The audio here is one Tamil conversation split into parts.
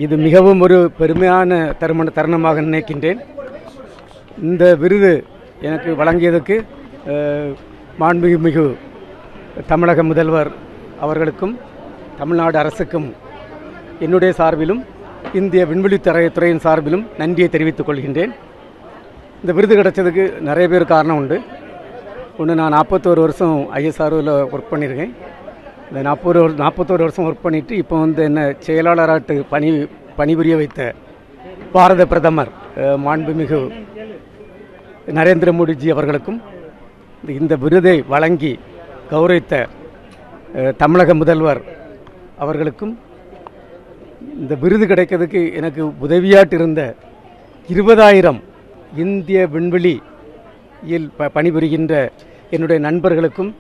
இது மிகவும் ஒரு பெருமையான தருணமாக நினைக்கின்றேன். இந்த விருது எனக்கு வழங்கியதற்கு மாண்புமிகு தமிழக முதல்வர் அவர்களுக்கும் தமிழ்நாடு அரசுக்கும் என்னுடைய சார்பிலும் இந்திய விண்வெளித்துறையின் சார்பிலும் நன்றியை தெரிவித்துக் கொள்கின்றேன். இந்த விருது கிடைச்சதுக்கு நிறைய பேர் காரணம் உண்டு. ஒன்று, நான் 41 வருஷம் ISROவில் ஒர்க் பண்ணியிருக்கேன். இந்த 41 வருஷம் ஒர்க் பண்ணிவிட்டு இப்போ என்ன செயலாளராட்டு பணிபுரிய வைத்த பாரத பிரதமர் மாண்புமிகு நரேந்திர மோடிஜி அவர்களுக்கும் இந்த விருதை வழங்கி கௌரவித்த தமிழக முதல்வர் அவர்களுக்கும் இந்த விருது கிடைக்கிறதுக்கு எனக்கு உதவியாட்டு இருந்த 20,000 இந்திய விண்வெளியில் பணிபுரிகின்ற என்னுடைய நண்பர்களுக்கும்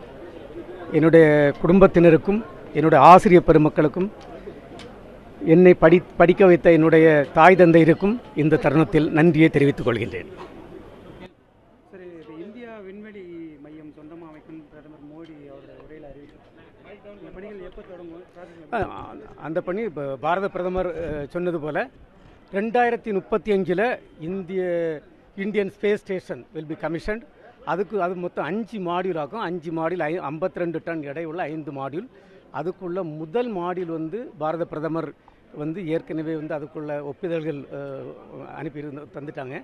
என்னுடைய குடும்பத்தினருக்கும் என்னுடைய ஆசிரியர் பெருமக்களுக்கும் என்னை படிக்க வைத்த என்னுடைய தாய் தந்தையருக்கும் இந்த தருணத்தில் நன்றியை தெரிவித்துக் கொள்கின்றேன். சரி, இந்தியா விண்வெளி மையம் சொந்தமாக அமைக்கும் பிரதமர் மோடி அவருடைய உரையில் அறிவித்தார். இந்த பணிகள் எப்போ தொடங்கும்? அந்த பணி பாரத பிரதமர் சொன்னது போல 2035 Indian space station will be commissioned. அது மொத்தம் 5 மாடியூல் ஆகும். 5 மாடியூல் 52 டன் எடை உள்ள 5 மாடியூல். அதுக்குள்ள முதல் மாடியூல் பாரத பிரதமர் ஏற்கனவே அதுக்குள்ள ஒப்புதல்கள் அனுப்பி தந்துட்டாங்க.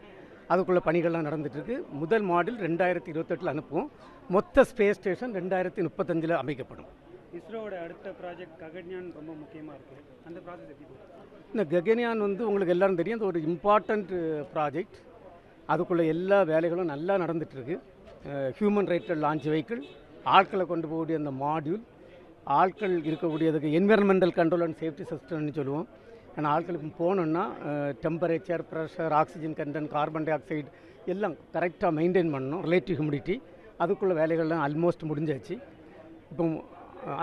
அதுக்குள்ள பணிகள்லாம் நடந்துட்டுருக்கு. முதல் மாடியூல் 2028 அனுப்புவோம். மொத்த ஸ்பேஸ் ஸ்டேஷன் 2035 அமைக்கப்படும். இஸ்ரோவோட அடுத்த ப்ராஜெக்ட் ககன்யான் ரொம்ப முக்கியமாக இருக்குது. அந்த ப்ராஜெக்ட் எப்படி போகுது? இந்த ககன்யான் உங்களுக்கு எல்லாரும் தெரியும், அது ஒரு இம்பார்ட்டண்ட் ப்ராஜெக்ட். அதுக்குள்ளே எல்லா வேலைகளும் நல்லா நடந்துகிட்ருக்கு. ஹியூமன் ரைட்டட் லான்ச் வெஹிக்கிள், ஆட்களை கொண்டு போகக்கூடிய அந்த மாடியூல், ஆட்கள் இருக்கக்கூடியதுக்கு என்விரான்மெண்டல் கண்ட்ரோல் அண்ட் சேஃப்டி சிஸ்டம்னு சொல்லுவோம். ஏன்னா ஆட்களுக்கு போனோன்னா temperature, pressure, oxygen content, carbon di oxide எல்லாம் கரெக்டாக மெயின்டைன் பண்ணணும். ரிலேட்டிவ் ஹியூமிடிட்டி அதுக்குள்ள வேலைகள்லாம் ஆல்மோஸ்ட் முடிஞ்சாச்சு. இப்போ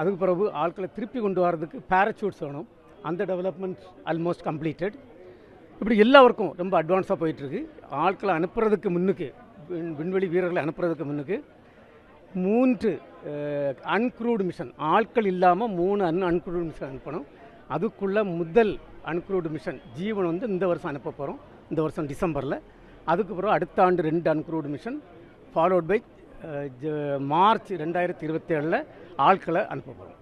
அதுக்கு பிறகு ஆட்களை திருப்பி கொண்டு வரதுக்கு பேராசூட்ஸ் வேணும். அந்த டெவலப்மெண்ட் ஆல்மோஸ்ட் கம்ப்ளீட்டட். இப்படி எல்லாருக்கும் ரொம்ப அட்வான்ஸாக போயிட்டுருக்கு. ஆட்களை அனுப்புறதுக்கு முன்னுக்கு, விண்வெளி வீரர்களை அனுப்புறதுக்கு முன்னுக்கு 3 அன்க்ரூடு மிஷன், ஆட்கள் இல்லாமல் 3 அன்க்ரூடு மிஷன் அனுப்பணும். அதுக்குள்ளே முதல் அன்க்ரூடு மிஷன் ஜீவன் இந்த வருஷம் அனுப்ப போகிறோம். இந்த வருஷம் டிசம்பரில். அதுக்கு பிறகு அடுத்த ஆண்டு 2 அன்க்ரூடு மிஷன், ஃபாலோட் பை மார்ச் 2027 ஆட்களை அனுப்ப போகிறோம்.